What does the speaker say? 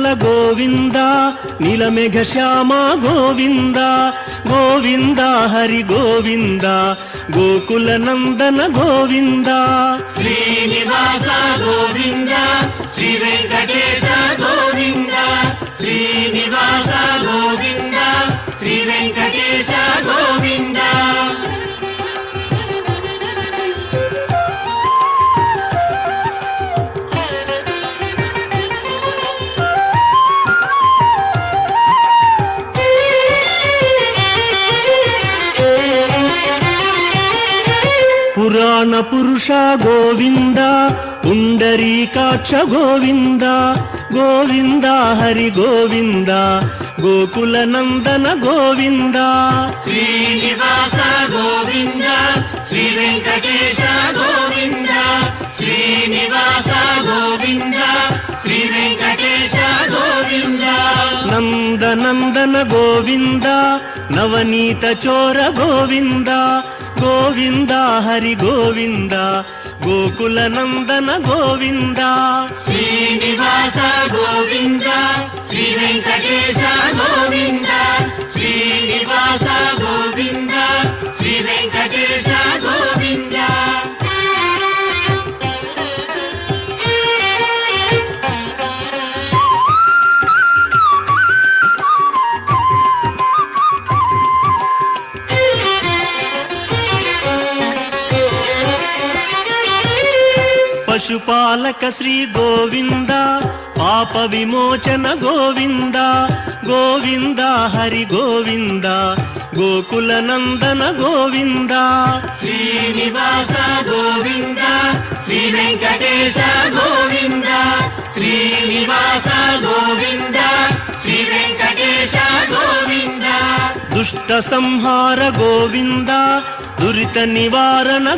శ్యామల గోవింద నీలమేఘ శ్యామ గోవింద గోవింద హరి గోవింద గోకుల నందన గోవింద శ్రీనివాస గోవింద శ్రీ వెంకటేశ గోవింద శ్రీనివాస గోవింద శ్రీ వెంకటేశ గోవింద పురాణ పురుష గోవింద పుండరీకాక్ష గోవింద గోవింద హరి గోవింద గోకుల నందన గోవింద శ్రీనివాస గోవింద శ్రీ వెంకటేశ గోవింద శ్రీనివాస గోవింద శ్రీ వెంకటేశ గోవింద నందనందన గోవింద నవనీత చోర గోవింద గోవింద హరి గోవింద గోకుల నందన గోవింద శ్రీనివాస గోవింద శ్రీ వెంకటేశ గోవింద శ్రీనివాస గోవింద శ్రీ వెంకటేశ గోవింద పశుపాలక శ్రీ గోవింద పాప విమోచన గోవింద గోవింద హరి గోవింద గోకుల నందన గోవింద శ్రీనివాస గోవింద శ్రీ వెంకటేశ గోవింద శ్రీనివాస గోవింద శ్రీ వెంకటేశ గోవింద దుష్ట సంహార గోవింద దురిత నివారణ